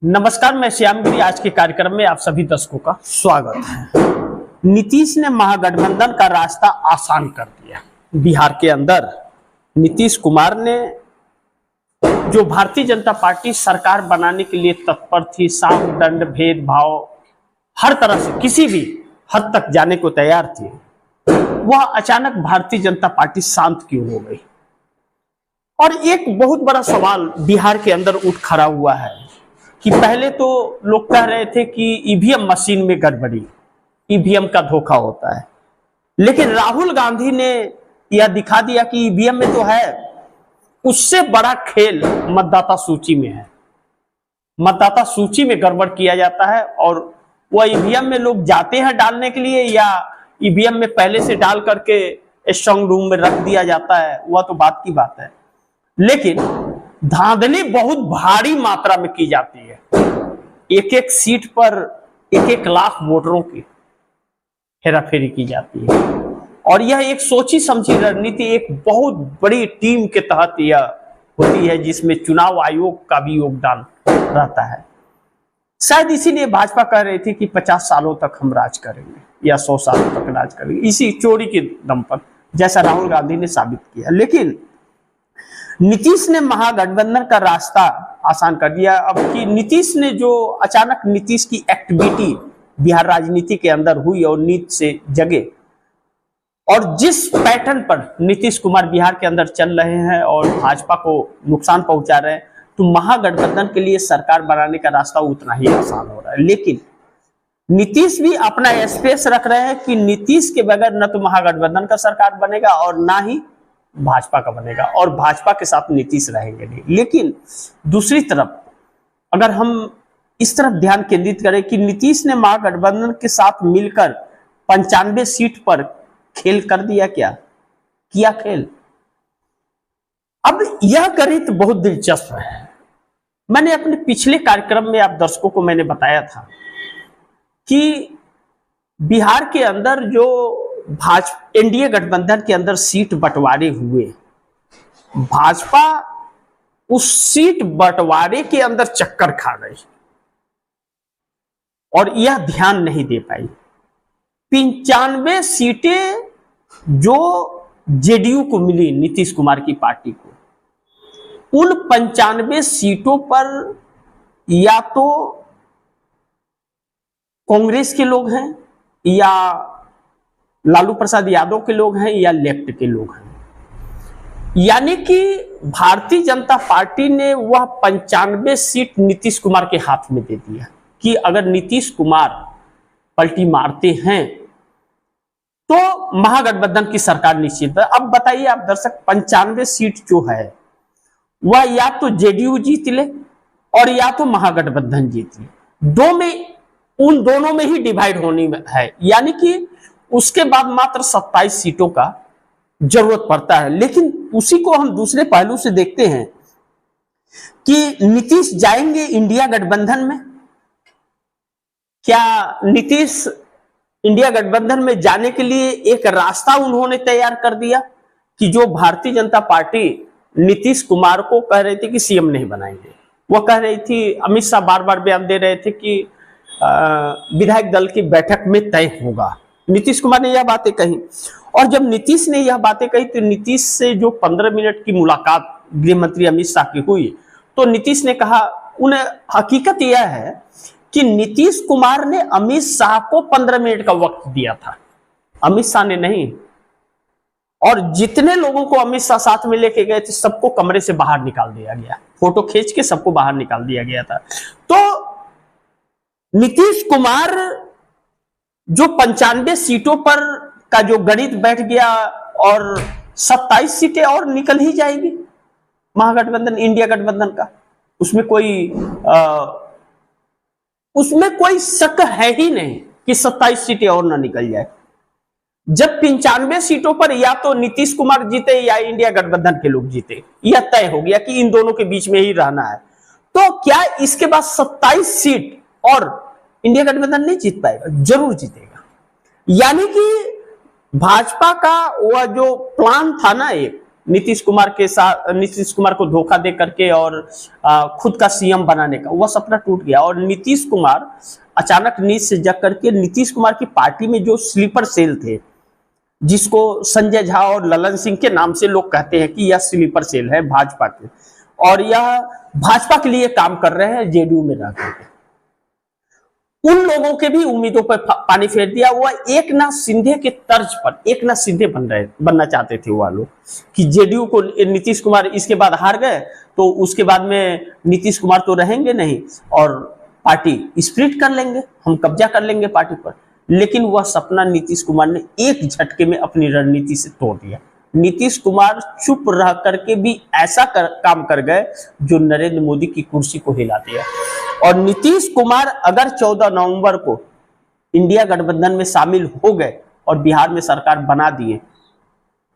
नमस्कार, मैं श्यामगिरी। आज के कार्यक्रम में आप सभी दर्शकों का स्वागत है। नीतीश ने महागठबंधन का रास्ता आसान कर दिया। बिहार के अंदर नीतीश कुमार ने, जो भारतीय जनता पार्टी सरकार बनाने के लिए तत्पर थी, साम दंड भेदभाव हर तरह से किसी भी हद तक जाने को तैयार थी, वह अचानक भारतीय जनता पार्टी शांत क्यों हो गई। और एक बहुत बड़ा सवाल बिहार के अंदर उठ खड़ा हुआ है कि पहले तो लोग कह रहे थे कि ईवीएम मशीन में गड़बड़ी, ईवीएम का धोखा होता है, लेकिन राहुल गांधी ने यह दिखा दिया कि ईवीएम में तो है, उससे बड़ा खेल मतदाता सूची में है। मतदाता सूची में गड़बड़ किया जाता है और वह ईवीएम में लोग जाते हैं डालने के लिए, या ईवीएम में पहले से डाल करके स्ट्रांग रूम में रख दिया जाता है, वह तो बात की बात है। लेकिन धांधली बहुत भारी मात्रा में की जाती है। एक एक सीट पर एक एक लाख वोटरों की हेराफेरी की जाती है, और यह एक सोची समझी रणनीति एक बहुत बड़ी टीम के तहत यह होती है, जिसमें चुनाव आयोग का भी योगदान रहता है। शायद इसीलिए भाजपा कह रही थी कि 50 सालों तक हम राज करेंगे या 100 सालों तक राज करेंगे, इसी चोरी के दम पर, जैसा राहुल गांधी ने साबित किया। लेकिन नीतीश ने महागठबंधन का रास्ता आसान कर दिया। अब कि नीतीश ने जो अचानक नीतीश की एक्टिविटी बिहार राजनीति के अंदर हुई और नींद से जगे, और जिस पैटर्न पर नीतीश कुमार बिहार के अंदर चल रहे हैं और भाजपा को नुकसान पहुंचा रहे हैं, तो महागठबंधन के लिए सरकार बनाने का रास्ता उतना ही आसान हो रहा है। लेकिन नीतीश भी अपना स्पेस रख रहे हैं कि नीतीश के बगैर न तो महागठबंधन का सरकार बनेगा और ना ही भाजपा का बनेगा, और भाजपा के साथ नीतीश रहेंगे नहीं। लेकिन दूसरी तरफ अगर हम इस तरफ ध्यान केंद्रित करें कि नीतीश ने महागठबंधन के साथ मिलकर 95 सीट पर खेल कर दिया, क्या किया खेल। अब यह गणित बहुत दिलचस्प है। मैंने अपने पिछले कार्यक्रम में आप दर्शकों को मैंने बताया था कि बिहार के अंदर जो एनडीए गठबंधन के अंदर सीट बंटवारे हुए, भाजपा उस सीट बंटवारे के अंदर चक्कर खा गई और यह ध्यान नहीं दे पाई। 95 सीटें जो जेडीयू को मिली, नीतीश कुमार की पार्टी को, उन 95 सीटों पर या तो कांग्रेस के लोग हैं, या लालू प्रसाद यादव के लोग हैं, या लेफ्ट के लोग हैं। यानी कि भारतीय जनता पार्टी ने वह 95 सीट नीतीश कुमार के हाथ में दे दिया कि अगर नीतीश कुमार पलटी मारते हैं तो महागठबंधन की सरकार निश्चित है। अब बताइए आप दर्शक, 95 सीट जो है वह या तो जेडीयू जीत ले और या तो महागठबंधन जीत ले, उन दोनों में ही डिवाइड होनी है। यानी कि उसके बाद मात्र 27 सीटों का जरूरत पड़ता है। लेकिन उसी को हम दूसरे पहलू से देखते हैं कि नीतीश जाएंगे इंडिया गठबंधन में। क्या नीतीश इंडिया गठबंधन में जाने के लिए एक रास्ता उन्होंने तैयार कर दिया कि जो भारतीय जनता पार्टी नीतीश कुमार को कह रही थी कि सीएम नहीं बनाएंगे, वह कह रही थी, अमित शाह बार बार बयान दे रहे थे कि विधायक दल की बैठक में तय होगा। नीतीश कुमार ने यह बातें कही, और जब नीतीश ने यह बातें कही तो नीतीश से जो 15 मिनट की मुलाकात गृह मंत्री अमित शाह की हुई, तो नीतीश ने कहा, उन्हें हकीकत यह है कि नीतीश कुमार ने अमित शाह को 15 मिनट का वक्त दिया था, अमित शाह ने नहीं। और जितने लोगों को अमित शाह साथ में लेके गए थे, सबको कमरे से बाहर निकाल दिया गया, फोटो खींच के सबको बाहर निकाल दिया गया था। तो नीतीश कुमार जो 95 सीटों पर का जो गणित बैठ गया, और 27 सीटें और निकल ही जाएगी महागठबंधन इंडिया गठबंधन का, उसमें कोई शक है ही नहीं कि 27 सीटें और ना निकल जाए। जब 95 सीटों पर या तो नीतीश कुमार जीते या इंडिया गठबंधन के लोग जीते, यह तय हो गया कि इन दोनों के बीच में ही रहना है, तो क्या इसके बाद 27 सीट और इंडिया गठबंधन नहीं जीत पाएगा? जरूर जीतेगा। यानी कि भाजपा का वह जो प्लान था ना, एक नीतीश कुमार को धोखा दे करके और खुद का सीएम बनाने का, वह सपना टूट गया। और नीतीश कुमार अचानक नींद से जग करके नीतीश कुमार की पार्टी में जो स्लीपर सेल थे, जिसको संजय झा और ललन सिंह के नाम से लोग कहते हैं कि यह स्लीपर सेल है भाजपा के, और यह भाजपा के लिए काम कर रहे हैं जेडीयू में रहकर के, उन लोगों के भी उम्मीदों पर पानी फेर दिया। वह एकनाथ शिंदे के तर्ज पर एकनाथ शिंदे बनना चाहते थे वह लोग, कि जेडीयू को नीतीश कुमार इसके बाद हार गए तो उसके बाद में नीतीश कुमार तो रहेंगे नहीं और पार्टी स्प्लिट कर लेंगे, हम कब्जा कर लेंगे पार्टी पर। लेकिन वह सपना नीतीश कुमार ने एक झटके में अपनी रणनीति से तोड़ दिया। नीतीश कुमार चुप रह करके भी ऐसा काम कर गए जो नरेंद्र मोदी की कुर्सी को हिला दिया। और नीतीश कुमार अगर 14 नवंबर को इंडिया गठबंधन में शामिल हो गए और बिहार में सरकार बना दिए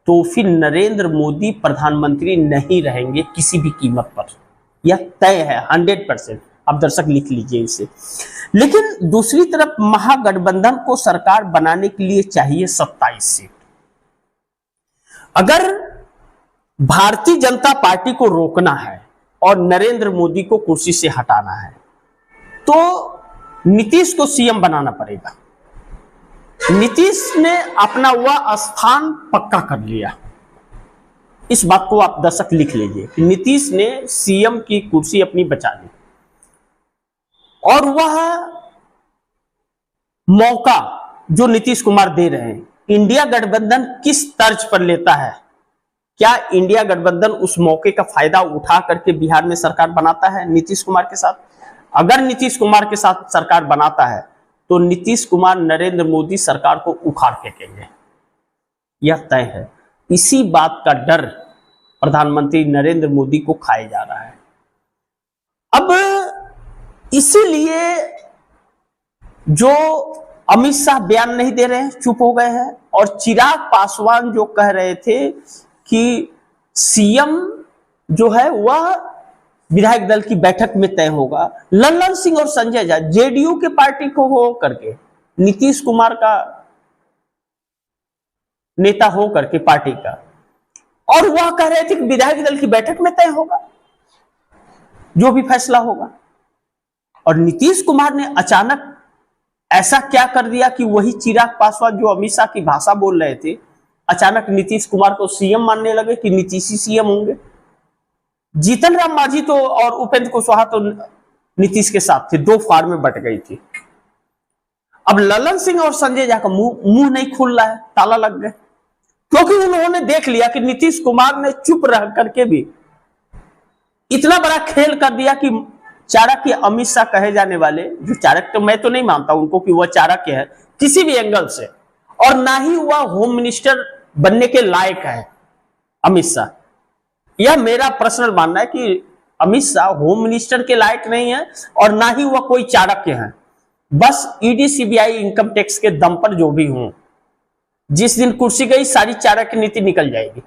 तो फिर नरेंद्र मोदी प्रधानमंत्री नहीं रहेंगे किसी भी कीमत पर, यह तय है 100%। आप दर्शक लिख लीजिए इसे। लेकिन दूसरी तरफ महागठबंधन को सरकार बनाने के लिए चाहिए 27 सीट। अगर भारतीय जनता पार्टी को रोकना है और नरेंद्र मोदी को कुर्सी से हटाना है तो नीतीश को सीएम बनाना पड़ेगा। नीतीश ने अपना वह स्थान पक्का कर लिया, इस बात को आप दर्शक लिख लीजिए कि नीतीश ने सीएम की कुर्सी अपनी बचा ली। और वह मौका जो नीतीश कुमार दे रहे हैं, इंडिया गठबंधन किस तर्ज पर लेता है, क्या इंडिया गठबंधन उस मौके का फायदा उठा करके बिहार में सरकार बनाता है नीतीश कुमार के साथ? अगर नीतीश कुमार के साथ सरकार बनाता है तो नीतीश कुमार नरेंद्र मोदी सरकार को उखाड़ फेंकेंगे, यह तय है। इसी बात का डर प्रधानमंत्री नरेंद्र मोदी को खाया जा रहा है। अब इसीलिए जो अमित शाह बयान नहीं दे रहे हैं, चुप हो गए हैं, और चिराग पासवान जो कह रहे थे कि सीएम जो है वह विधायक दल की बैठक में तय होगा, ललन सिंह और संजय झा जेडीयू के पार्टी को हो करके, नीतीश कुमार का नेता हो करके पार्टी का, और वह कह रहे थे कि विधायक दल की बैठक में तय होगा जो भी फैसला होगा। और नीतीश कुमार ने अचानक ऐसा क्या कर दिया कि वही चिराग पासवान जो अमित शाह की भाषा बोल रहे थे, अचानक नीतीश कुमार को सीएम मानने लगे कि नीतीश ही सीएम होंगे। जीतन राम मांझी तो और उपेंद्र कुशवाहा तो नीतीश के साथ थे, दो फाड़ में बट गई थी। अब ललन सिंह और संजय झा का मुंह नहीं खुल रहा है, ताला लग गए, क्योंकि उन्होंने देख लिया कि नीतीश कुमार ने चुप रह करके भी इतना बड़ा खेल कर दिया कि चाणक्य अमित शाह कहे जाने वाले, जो चाणक्य तो मैं तो नहीं मानता उनको कि वह चाणक्य है किसी भी एंगल से, और ना ही वह होम मिनिस्टर बनने के लायक है अमित शाह। यह मेरा पर्सनल मानना है कि अमित शाह होम मिनिस्टर के लायक नहीं है और ना ही वह कोई चाणक्य है। बस ईडी सीबीआई इनकम टैक्स के दम पर जो भी हूं, जिस दिन कुर्सी गई सारी चाणक्य नीति निकल जाएगी।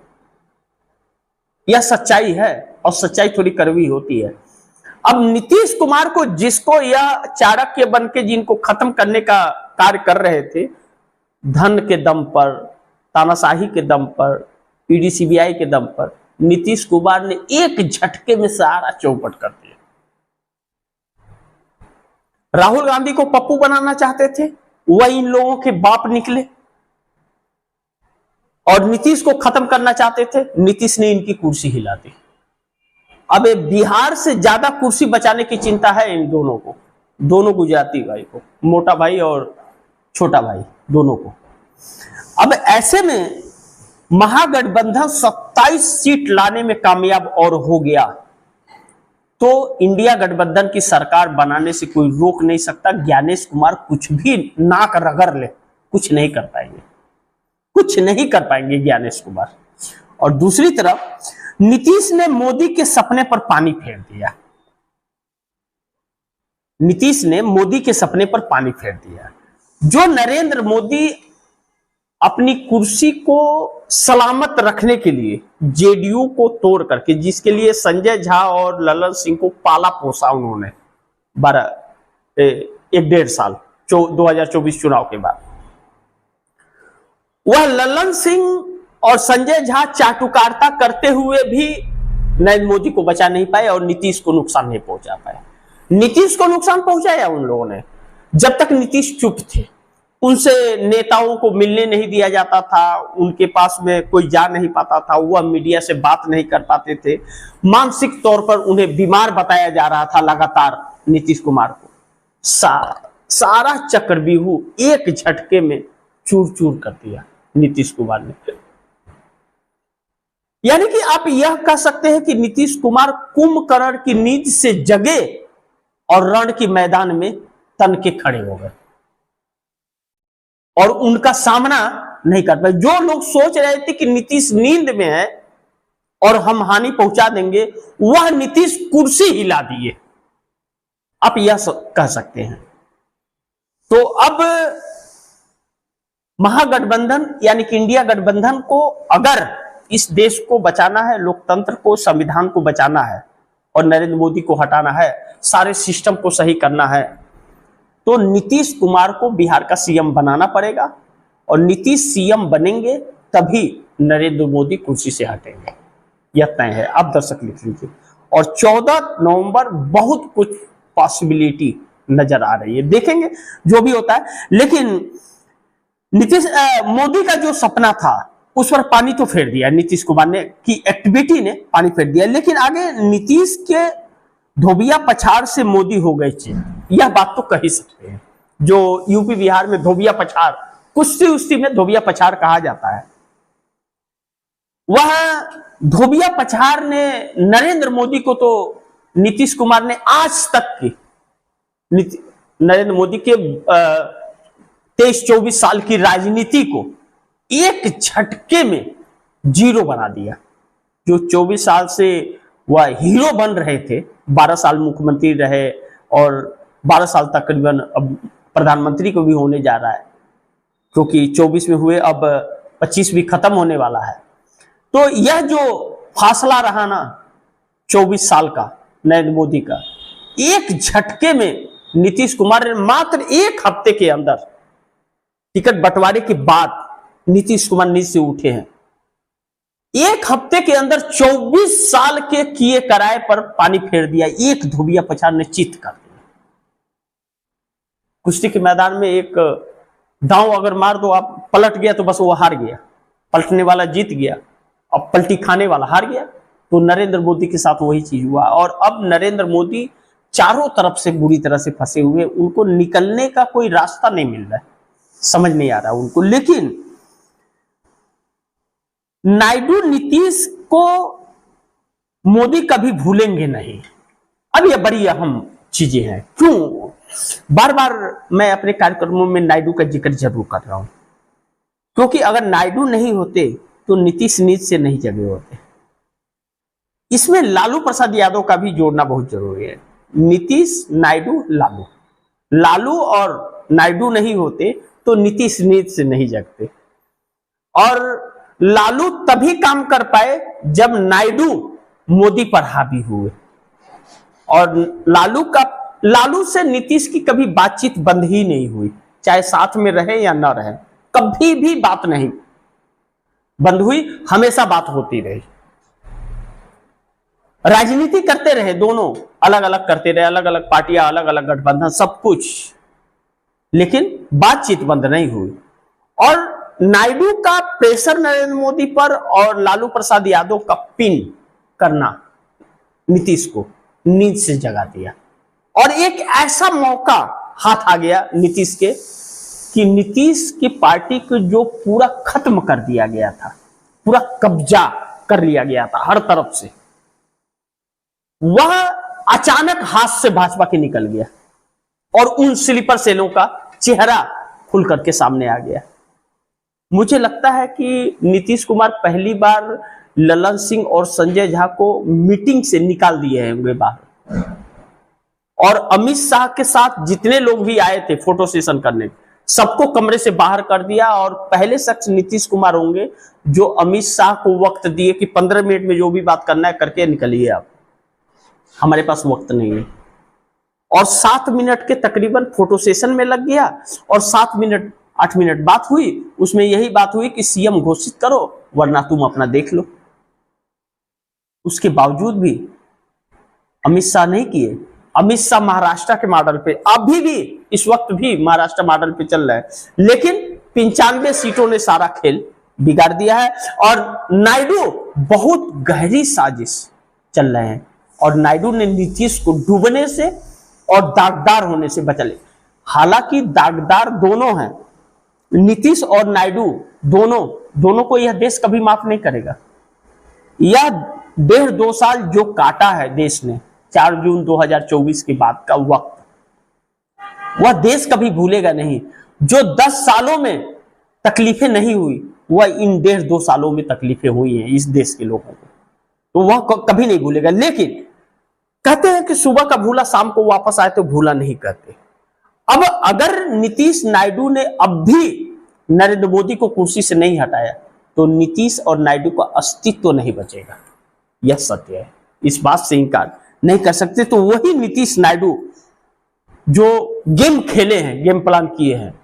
यह सच्चाई है और सच्चाई थोड़ी कड़वी होती है। अब नीतीश कुमार को जिसको यह चाणक्य बन के जिनको खत्म करने का कार्य कर रहे थे, धन के दम पर, तानाशाही के दम पर, ईडी सीबीआई के दम पर, नीतीश कुमार ने एक झटके में सारा चौपट कर दिया। राहुल गांधी को पप्पू बनाना चाहते थे, वह इन लोगों के बाप निकले, और नीतीश को खत्म करना चाहते थे, नीतीश ने इनकी कुर्सी हिला दी। अब बिहार से ज्यादा कुर्सी बचाने की चिंता है इन दोनों को, दोनों गुजराती भाई को, मोटा भाई और छोटा भाई दोनों को। अब ऐसे में महागठबंधन 27 सीट लाने में कामयाब और हो गया तो इंडिया गठबंधन की सरकार बनाने से कोई रोक नहीं सकता। ज्ञानेश कुमार कुछ भी नाक रगड़ ले, कुछ नहीं कर पाएंगे, कुछ नहीं कर पाएंगे ज्ञानेश कुमार। और दूसरी तरफ नीतीश ने मोदी के सपने पर पानी फेर दिया, नीतीश ने मोदी के सपने पर पानी फेर दिया। जो नरेंद्र मोदी अपनी कुर्सी को सलामत रखने के लिए जेडीयू को तोड़ करके, जिसके लिए संजय झा और ललन सिंह को पाला पोसा उन्होंने 1.5 साल 2024 चुनाव के बाद, वह ललन सिंह और संजय झा चाटुकारिता करते हुए भी नरेंद्र मोदी को बचा नहीं पाए और नीतीश को नुकसान नहीं पहुंचा पाए। नीतीश को नुकसान पहुंचाया उन लोगों ने, जब तक नीतीश चुप थे, उनसे नेताओं को मिलने नहीं दिया जाता था, उनके पास में कोई जा नहीं पाता था, वह मीडिया से बात नहीं कर पाते थे, मानसिक तौर पर उन्हें बीमार बताया जा रहा था लगातार नीतीश कुमार को। सारा चक्रव्यूह एक झटके में चूर चूर कर दिया नीतीश कुमार ने। यानी कि आप यह कह सकते हैं कि नीतीश कुमार कुंभकर्ण की नींद से जगे और रण के मैदान में तन के खड़े हो गए और उनका सामना नहीं कर पाए। जो लोग सोच रहे थे कि नीतीश नींद में है और हम हानि पहुंचा देंगे, वह नीतीश कुर्सी हिला दिए, आप यह कह सकते हैं। तो अब महागठबंधन यानी कि इंडिया गठबंधन को अगर इस देश को बचाना है, लोकतंत्र को, संविधान को बचाना है और नरेंद्र मोदी को हटाना है, सारे सिस्टम को सही करना है, तो नीतीश कुमार को बिहार का सीएम बनाना पड़ेगा और नीतीश सीएम बनेंगे तभी नरेंद्र मोदी कुर्सी से हटेंगे, यह तय है। अब दर्शक लिख लीजिए। और 14 नवंबर बहुत कुछ पॉसिबिलिटी नजर आ रही है, देखेंगे जो भी होता है। लेकिन नीतीश मोदी का जो सपना था उस पर पानी तो फेर दिया नीतीश कुमार ने, की एक्टिविटी ने पानी फेर दिया। लेकिन आगे नीतीश के धोबिया पछाड़ से मोदी हो गए चेंज, यह बात तो कह ही सकते हैं। जो यूपी बिहार में धोबिया पछाड़, कुश्ती उस्ती में धोबिया पछाड़ कहा जाता है, वह धोबिया पछाड़ ने नरेंद्र मोदी को, तो नीतीश कुमार ने आज तक की नरेंद्र मोदी के 23-24 साल की राजनीति को एक झटके में जीरो बना दिया। जो 24 साल से वह हीरो बन रहे थे, 12 साल मुख्यमंत्री रहे और 12 साल तकरीबन अब प्रधानमंत्री को भी होने जा रहा है, क्योंकि 24 में हुए, अब 25 भी खत्म होने वाला है। तो यह जो फासला रहा ना 24 साल का नरेंद्र मोदी का, एक झटके में नीतीश कुमार ने मात्र एक हफ्ते के अंदर, टिकट बंटवारे के बाद नीतीश कुमार नींद से उठे हैं, एक हफ्ते के अंदर 24 साल के किए कराए पर पानी फेर दिया, एक धोबिया पछाड़ ने चित कर दिया। कुश्ती के मैदान में एक दांव अगर मार दो आप, पलट गया तो बस वो हार गया, पलटने वाला जीत गया, अब पलटी खाने वाला हार गया। तो नरेंद्र मोदी के साथ वही चीज हुआ और अब नरेंद्र मोदी चारों तरफ से बुरी तरह से फंसे हुए, उनको निकलने का कोई रास्ता नहीं मिल रहा है, समझ नहीं आ रहा उनको। लेकिन नायडू नीतीश को मोदी कभी भूलेंगे नहीं। अब ये बड़ी अहम चीजें हैं। क्यों बार बार मैं अपने कार्यक्रमों में नायडू का जिक्र जरूर कर रहा हूं, क्योंकि अगर नायडू नहीं होते तो नीतीश नींद से नहीं जगे होते। इसमें लालू प्रसाद यादव का भी जोड़ना बहुत जरूरी है। नीतीश, नायडू, लालू, लालू और नायडू नहीं होते तो नीतीश नींद से नहीं जगते। और लालू तभी काम कर पाए जब नायडू मोदी पर हावी हुए, और लालू से नीतीश की कभी बातचीत बंद ही नहीं हुई, चाहे साथ में रहे या ना रहे, कभी भी बात नहीं बंद हुई, हमेशा बात होती रही। राजनीति करते रहे दोनों, अलग अलग करते रहे, अलग अलग पार्टियां, अलग अलग गठबंधन, सब कुछ, लेकिन बातचीत बंद नहीं हुई। और नायडू का प्रेशर नरेंद्र मोदी पर और लालू प्रसाद यादव का पिन करना नीतीश को नींद से जगा दिया। और एक ऐसा मौका हाथ आ गया नीतीश के कि नीतीश की पार्टी को जो पूरा खत्म कर दिया गया था, पूरा कब्जा कर लिया गया था हर तरफ से, वह अचानक हाथ से भाजपा के निकल गया और उन स्लीपर सेलों का चेहरा खुल करके सामने आ गया। मुझे लगता है कि नीतीश कुमार पहली बार ललन सिंह और संजय झा को मीटिंग से निकाल दिए होंगे बाहर, और अमित शाह के साथ जितने लोग भी आए थे फोटो सेशन करने, सबको कमरे से बाहर कर दिया। और पहले शख्स नीतीश कुमार होंगे जो अमित शाह को वक्त दिए कि 15 मिनट में जो भी बात करना है करके निकलिए, आप, हमारे पास वक्त नहीं है। और 7 मिनट के तकरीबन फोटो सेशन में लग गया और 7 मिनट 8 मिनट बात हुई, उसमें यही बात हुई कि सीएम घोषित करो वरना तुम अपना देख लो। उसके बावजूद भी अमित शाह नहीं किए। अमित शाह महाराष्ट्र के मॉडल पे अभी भी इस वक्त भी महाराष्ट्र मॉडल पे चल रहा है, लेकिन 95 सीटों ने सारा खेल बिगाड़ दिया है। और नायडू बहुत गहरी साजिश चल रहे हैं और नायडू ने नीतीश को डूबने से और दागदार होने से बचा लिया। हालांकि दागदार दोनों हैं, नीतीश और नायडू दोनों को यह देश कभी माफ नहीं करेगा। यह 1.5-2 साल जो काटा है देश ने, 4 जून 2024 के बाद का वक्त, वह देश कभी भूलेगा नहीं। जो 10 सालों में तकलीफें नहीं हुई, वह इन 1.5-2 सालों में तकलीफें हुई हैं इस देश के लोगों को, तो वह कभी नहीं भूलेगा। लेकिन कहते हैं कि सुबह का भूला शाम को वापस आए, तो भूला नहीं कहते। अब अगर नीतीश नायडू ने अब भी नरेंद्र मोदी को कुर्सी से नहीं हटाया, तो नीतीश और नायडू का अस्तित्व तो नहीं बचेगा। यह सत्य है, इस बात से इनकार नहीं कर सकते। तो वही नीतीश नायडू जो गेम खेले हैं, गेम प्लान किए हैं,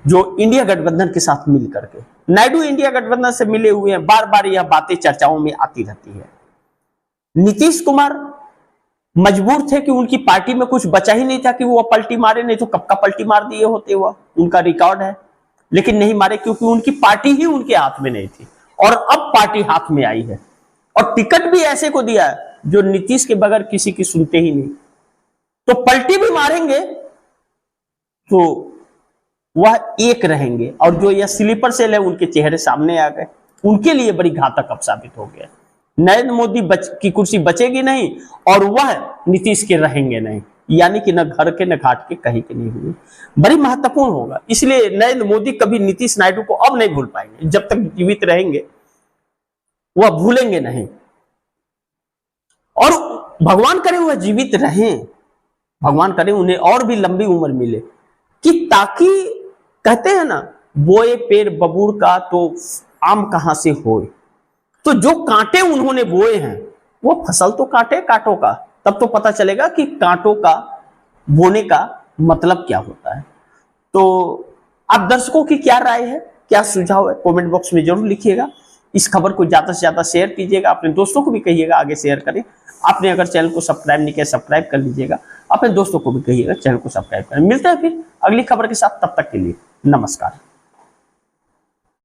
जो इंडिया गठबंधन के साथ मिल करके, नायडू इंडिया गठबंधन से मिले हुए हैं, बार बार यह बातें चर्चाओं में आती रहती है। नीतीश कुमार मजबूर थे कि उनकी पार्टी में कुछ बचा ही नहीं था कि वो पलटी मारे, नहीं तो कब का पलटी मार दिए होते, हुआ उनका रिकॉर्ड है। लेकिन नहीं मारे क्योंकि उनकी पार्टी ही उनके हाथ में नहीं थी, और अब पार्टी हाथ में आई है और टिकट भी ऐसे को दिया है जो नीतीश के बगैर किसी की सुनते ही नहीं। तो पलटी भी मारेंगे तो वह एक रहेंगे, और जो यह स्लीपर सेल है उनके चेहरे सामने आ गए, उनके लिए बड़ी घातक अब साबित हो गया। नरेंद्र मोदी की कुर्सी बचेगी नहीं और वह नीतीश के रहेंगे नहीं, यानी कि न घर के न घाट के कहीं के नहीं हुए। बड़ी महत्वपूर्ण होगा, इसलिए नरेंद्र मोदी कभी नीतीश नायडू को अब नहीं भूल पाएंगे। जब तक जीवित रहेंगे वह भूलेंगे नहीं, और भगवान करे वह जीवित रहें, भगवान करे उन्हें और भी लंबी उम्र मिले, कि ताकि कहते हैं ना, बोए पेड़ बबूर का तो आम कहां से होए। तो जो कांटे उन्होंने बोए हैं वो फसल तो काटे कांटों का, तब तो पता चलेगा कि कांटों का बोने का मतलब क्या होता है। तो आप दर्शकों की क्या राय है, क्या सुझाव है, कमेंट बॉक्स में जरूर लिखिएगा। इस खबर को ज्यादा से ज्यादा शेयर कीजिएगा, अपने दोस्तों को भी कहिएगा आगे शेयर करें। आपने अगर चैनल को सब्सक्राइब नहीं किया, सब्सक्राइब कर लीजिएगा, अपने दोस्तों को भी कहिएगा चैनल को सब्सक्राइब करें। मिलते हैं फिर अगली खबर के साथ, तब तक के लिए नमस्कार।